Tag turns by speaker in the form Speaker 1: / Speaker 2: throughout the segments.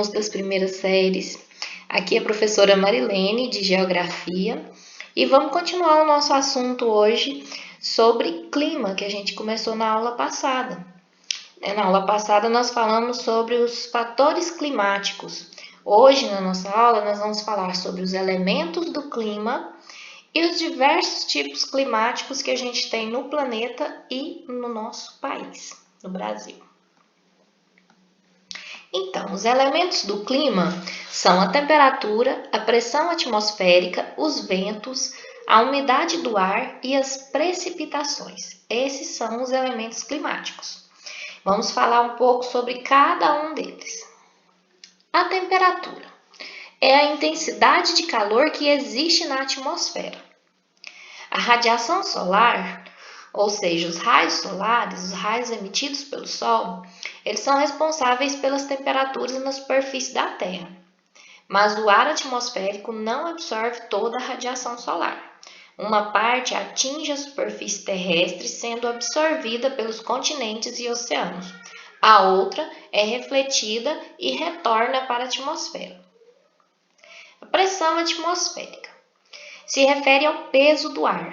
Speaker 1: das primeiras séries. Aqui é a professora Marilene, de Geografia, e vamos continuar o nosso assunto hoje sobre clima, que a gente começou na aula passada. Na aula passada nós falamos sobre os fatores climáticos. Hoje, na nossa aula, nós vamos falar sobre os elementos do clima e os diversos tipos climáticos que a gente tem no planeta e no nosso país, no Brasil. Então, os elementos do clima são a temperatura, a pressão atmosférica, os ventos, a umidade do ar e as precipitações. Esses são os elementos climáticos. Vamos falar um pouco sobre cada um deles. A temperatura é a intensidade de calor que existe na atmosfera. A radiação solar, ou seja, os raios solares, os raios emitidos pelo Sol, eles são responsáveis pelas temperaturas na superfície da Terra. Mas o ar atmosférico não absorve toda a radiação solar. Uma parte atinge a superfície terrestre, sendo absorvida pelos continentes e oceanos. A outra é refletida e retorna para a atmosfera. A pressão atmosférica se refere ao peso do ar.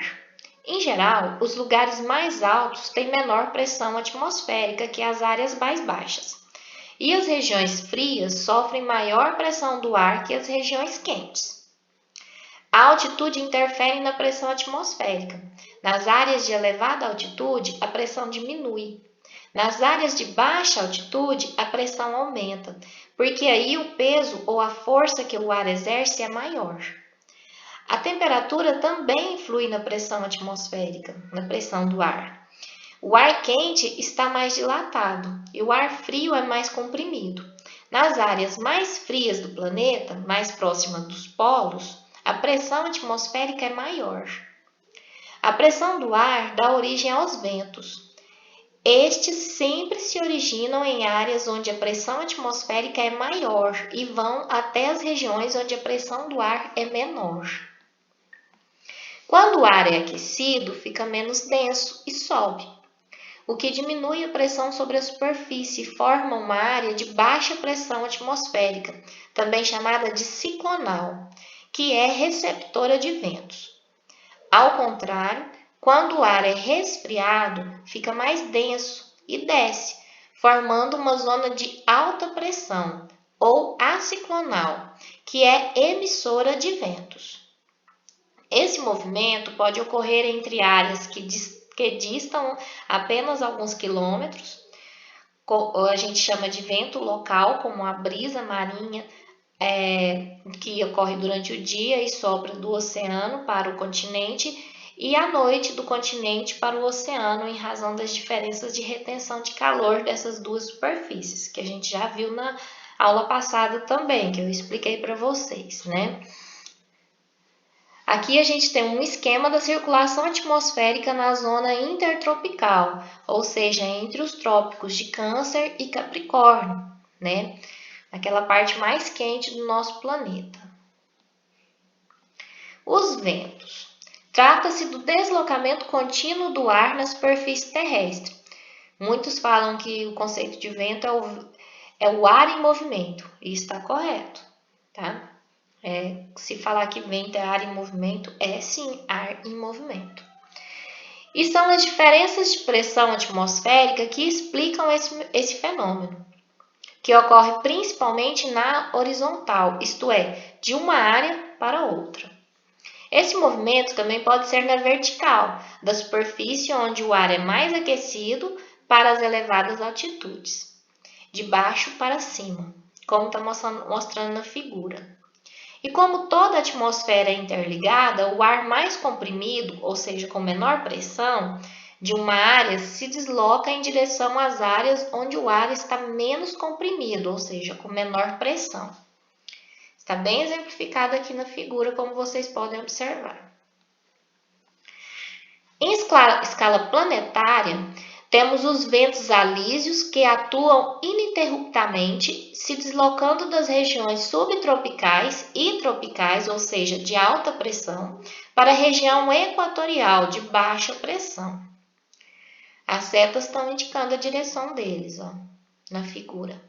Speaker 1: Em geral, os lugares mais altos têm menor pressão atmosférica que as áreas mais baixas. E as regiões frias sofrem maior pressão do ar que as regiões quentes. A altitude interfere na pressão atmosférica. Nas áreas de elevada altitude, a pressão diminui. Nas áreas de baixa altitude, a pressão aumenta, porque aí o peso ou a força que o ar exerce é maior. A temperatura também influi na pressão atmosférica, na pressão do ar. O ar quente está mais dilatado e o ar frio é mais comprimido. Nas áreas mais frias do planeta, mais próximas dos polos, a pressão atmosférica é maior. A pressão do ar dá origem aos ventos. Estes sempre se originam em áreas onde a pressão atmosférica é maior e vão até as regiões onde a pressão do ar é menor. Quando o ar é aquecido, fica menos denso e sobe, o que diminui a pressão sobre a superfície e forma uma área de baixa pressão atmosférica, também chamada de ciclonal, que é receptora de ventos. Ao contrário, quando o ar é resfriado, fica mais denso e desce, formando uma zona de alta pressão, ou aciclonal, que é emissora de ventos. Esse movimento pode ocorrer entre áreas que distam apenas alguns quilômetros, a gente chama de vento local, como a brisa marinha, que ocorre durante o dia e sopra do oceano para o continente, e à noite do continente para o oceano, em razão das diferenças de retenção de calor dessas duas superfícies, que a gente já viu na aula passada também, que eu expliquei para vocês, né? Aqui a gente tem um esquema da circulação atmosférica na zona intertropical, ou seja, entre os trópicos de Câncer e Capricórnio, né? Aquela parte mais quente do nosso planeta. Os ventos. Trata-se do deslocamento contínuo do ar na superfície terrestre. Muitos falam que o conceito de vento é o ar em movimento, e está correto, tá? Se falar que vento é ar em movimento, é sim ar em movimento. E são as diferenças de pressão atmosférica que explicam esse fenômeno, que ocorre principalmente na horizontal, isto é, de uma área para outra. Esse movimento também pode ser na vertical, da superfície onde o ar é mais aquecido para as elevadas altitudes, de baixo para cima, como está mostrando na figura. E como toda a atmosfera é interligada, o ar mais comprimido, ou seja, com menor pressão, de uma área se desloca em direção às áreas onde o ar está menos comprimido, ou seja, com menor pressão. Está bem exemplificado aqui na figura, como vocês podem observar. Em escala planetária, temos os ventos alísios que atuam ininterruptamente, se deslocando das regiões subtropicais e tropicais, ou seja, de alta pressão, para a região equatorial de baixa pressão. As setas estão indicando a direção deles, na figura.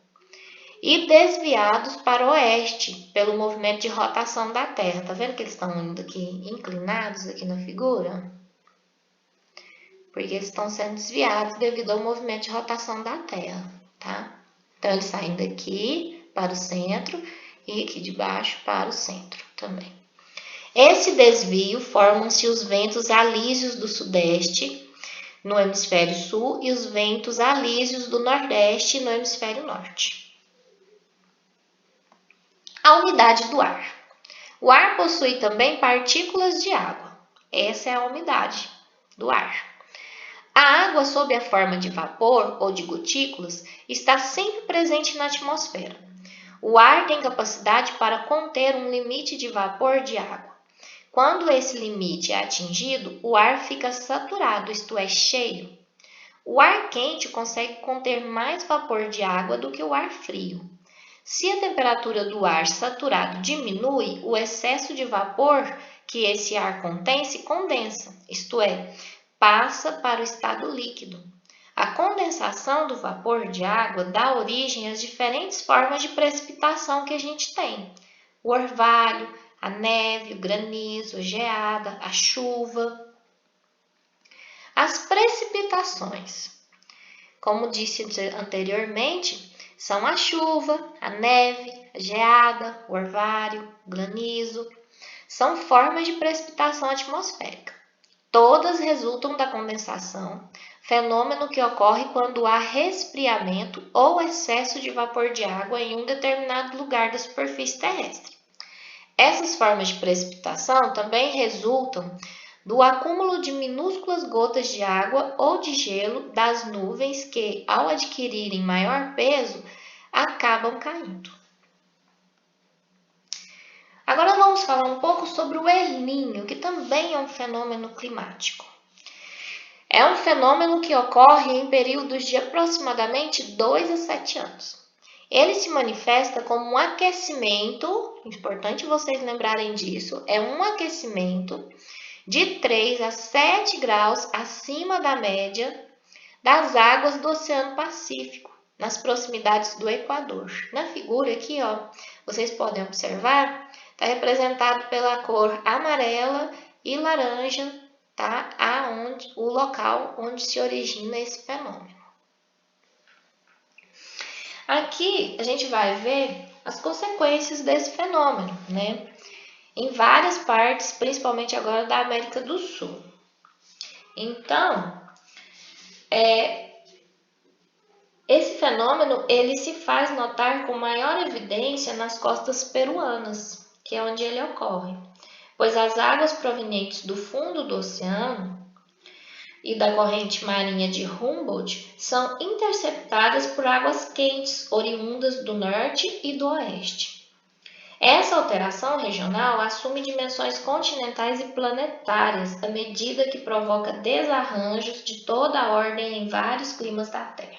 Speaker 1: e desviados para o oeste pelo movimento de rotação da Terra. Tá vendo que eles estão indo aqui inclinados aqui na figura? Porque eles estão sendo desviados devido ao movimento de rotação da Terra, tá? Então, eles saem daqui para o centro e aqui de baixo para o centro também. Esse desvio formam-se os ventos alísios do sudeste no hemisfério sul e os ventos alísios do nordeste no hemisfério norte. A umidade do ar. O ar possui também partículas de água. Essa é a umidade do ar. A água sob a forma de vapor ou de gotículas está sempre presente na atmosfera. O ar tem capacidade para conter um limite de vapor de água. Quando esse limite é atingido, o ar fica saturado, isto é, cheio. O ar quente consegue conter mais vapor de água do que o ar frio. Se a temperatura do ar saturado diminui, o excesso de vapor que esse ar contém se condensa, isto é, passa para o estado líquido. A condensação do vapor de água dá origem às diferentes formas de precipitação que a gente tem. O orvalho, a neve, o granizo, a geada, a chuva. As precipitações, como disse anteriormente, são a chuva, a neve, a geada, o orvalho, o granizo. São formas de precipitação atmosférica. Todas resultam da condensação, fenômeno que ocorre quando há resfriamento ou excesso de vapor de água em um determinado lugar da superfície terrestre. Essas formas de precipitação também resultam do acúmulo de minúsculas gotas de água ou de gelo das nuvens que, ao adquirirem maior peso, acabam caindo. Agora vamos falar um pouco sobre o El Niño, que também é um fenômeno climático. É um fenômeno que ocorre em períodos de aproximadamente 2 a 7 anos. Ele se manifesta como um aquecimento, importante vocês lembrarem disso, é um aquecimento de 3 a 7 graus acima da média das águas do Oceano Pacífico, nas proximidades do Equador. Na figura aqui, ó, vocês podem observar, está representado pela cor amarela e laranja, tá? O local onde se origina esse fenômeno. Aqui a gente vai ver as consequências desse fenômeno, né? Em várias partes, principalmente agora da América do Sul. Então, esse fenômeno ele se faz notar com maior evidência nas costas peruanas, que é onde ele ocorre, pois as águas provenientes do fundo do oceano e da corrente marinha de Humboldt são interceptadas por águas quentes oriundas do norte e do oeste. Essa alteração regional assume dimensões continentais e planetárias à medida que provoca desarranjos de toda a ordem em vários climas da Terra.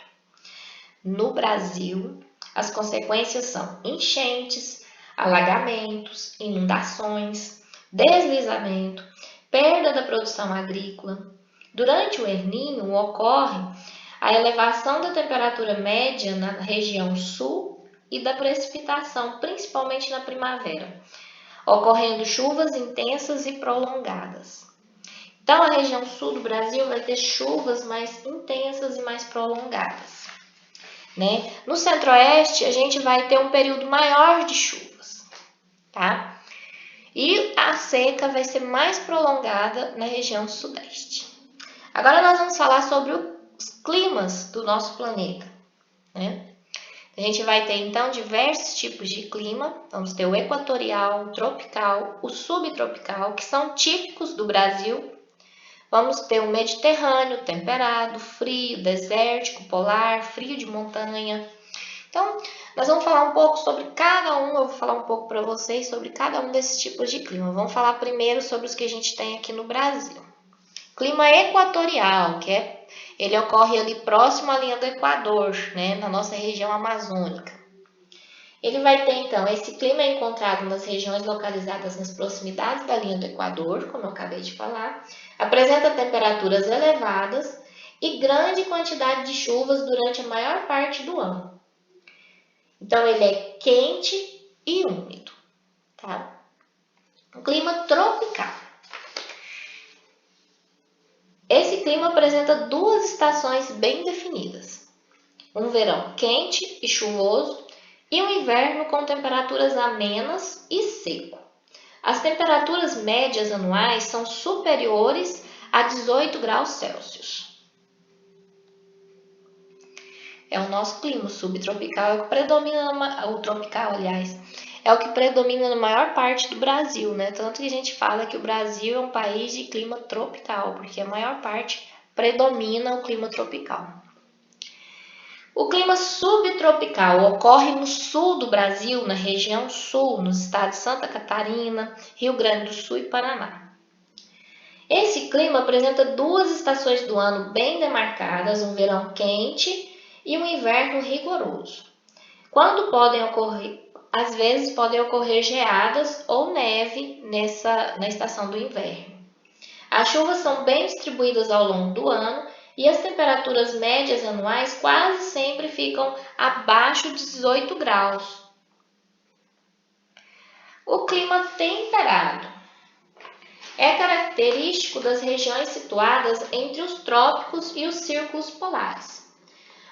Speaker 1: No Brasil, as consequências são enchentes, alagamentos, inundações, deslizamento, perda da produção agrícola. Durante o El Niño ocorre a elevação da temperatura média na região sul e da precipitação, principalmente na primavera, ocorrendo chuvas intensas e prolongadas. Então, a região sul do Brasil vai ter chuvas mais intensas e mais prolongadas. Né? No centro-oeste, a gente vai ter um período maior de chuvas, tá? E a seca vai ser mais prolongada na região sudeste. Agora nós vamos falar sobre os climas do nosso planeta, né? A gente vai ter, então, diversos tipos de clima. Vamos ter o equatorial, o tropical, o subtropical, que são típicos do Brasil. Vamos ter o mediterrâneo, temperado, frio, desértico, polar, frio de montanha. Então, nós vamos falar um pouco sobre cada um, eu vou falar um pouco para vocês sobre cada um desses tipos de clima. Vamos falar primeiro sobre os que a gente tem aqui no Brasil. Clima equatorial, ele ocorre ali próximo à linha do Equador, né, na nossa região amazônica. Ele vai ter, então, esse clima é encontrado nas regiões localizadas nas proximidades da linha do Equador, como eu acabei de falar, apresenta temperaturas elevadas e grande quantidade de chuvas durante a maior parte do ano. Então, ele é quente e úmido, tá? O clima tropical. Esse clima apresenta duas estações bem definidas. Um verão quente e chuvoso e um inverno com temperaturas amenas e seco. As temperaturas médias anuais são superiores a 18 graus Celsius. É o nosso clima subtropical, é o que predomina, o tropical, aliás, é o que predomina na maior parte do Brasil, né? Tanto que a gente fala que o Brasil é um país de clima tropical, porque a maior parte predomina o clima tropical. O clima subtropical ocorre no sul do Brasil, na região sul, nos estados de Santa Catarina, Rio Grande do Sul e Paraná. Esse clima apresenta duas estações do ano bem demarcadas, um verão quente e um inverno rigoroso. Quando podem ocorrer, às vezes podem ocorrer geadas ou neve na estação do inverno. As chuvas são bem distribuídas ao longo do ano e as temperaturas médias anuais quase sempre ficam abaixo de 18 graus. O clima temperado é característico das regiões situadas entre os trópicos e os círculos polares.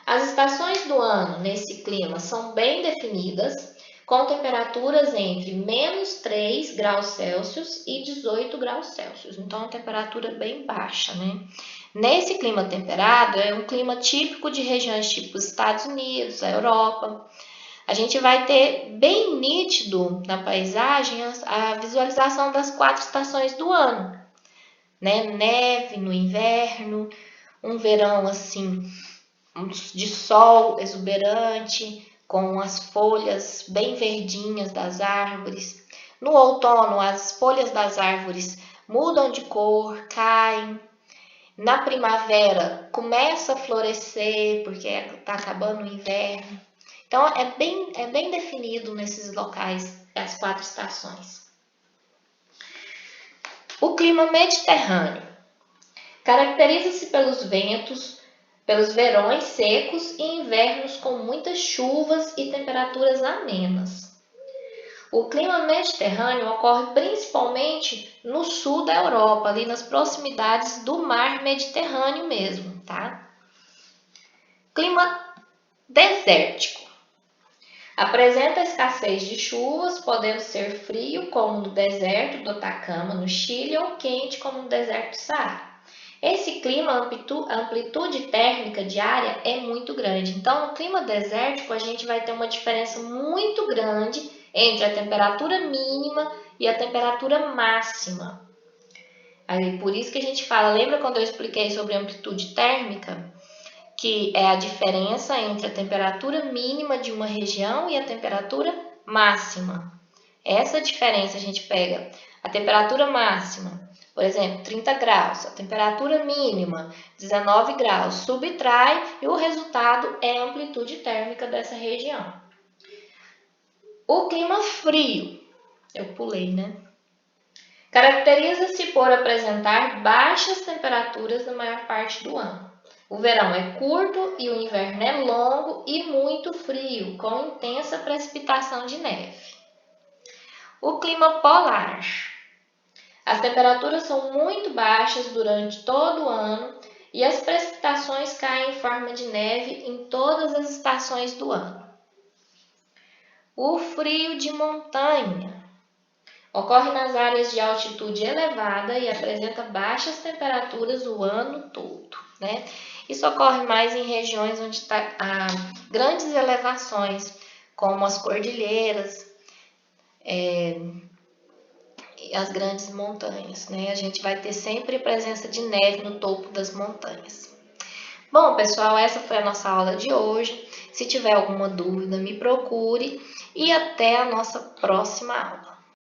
Speaker 1: As estações do ano nesse clima são bem definidas, com temperaturas entre menos 3 graus Celsius e 18 graus Celsius. Então, uma temperatura bem baixa, né? Nesse clima temperado, é um clima típico de regiões tipo Estados Unidos, a Europa. A gente vai ter bem nítido na paisagem a visualização das 4 estações do ano, né? Neve no inverno, um verão assim de sol exuberante, com as folhas bem verdinhas das árvores. No outono, as folhas das árvores mudam de cor, caem. Na primavera, começa a florescer, porque está acabando o inverno. Então, é bem definido nesses locais as 4 estações. O clima mediterrâneo caracteriza-se pelos ventos, pelos verões secos e invernos com muitas chuvas e temperaturas amenas. O clima mediterrâneo ocorre principalmente no sul da Europa, ali nas proximidades do mar Mediterrâneo mesmo, tá? Clima desértico. Apresenta escassez de chuvas, podendo ser frio, como no deserto do Atacama, no Chile, ou quente, como no deserto do Saara. Esse clima, a amplitude térmica diária é muito grande. Então, no clima desértico, a gente vai ter uma diferença muito grande entre a temperatura mínima e a temperatura máxima. Aí, por isso que a gente fala, lembra quando eu expliquei sobre a amplitude térmica? Que é a diferença entre a temperatura mínima de uma região e a temperatura máxima. Essa diferença a gente pega a temperatura máxima, por exemplo, 30 graus, a temperatura mínima, 19 graus, subtrai e o resultado é a amplitude térmica dessa região. O clima frio, eu pulei, né? Caracteriza-se por apresentar baixas temperaturas na maior parte do ano. O verão é curto e o inverno é longo e muito frio, com intensa precipitação de neve. O clima polar. As temperaturas são muito baixas durante todo o ano e as precipitações caem em forma de neve em todas as estações do ano. O frio de montanha. Ocorre nas áreas de altitude elevada e apresenta baixas temperaturas o ano todo, né? Isso ocorre mais em regiões onde há grandes elevações, como as cordilheiras, as grandes montanhas, né? A gente vai ter sempre presença de neve no topo das montanhas. Bom, pessoal, essa foi a nossa aula de hoje. Se tiver alguma dúvida, me procure e até a nossa próxima aula.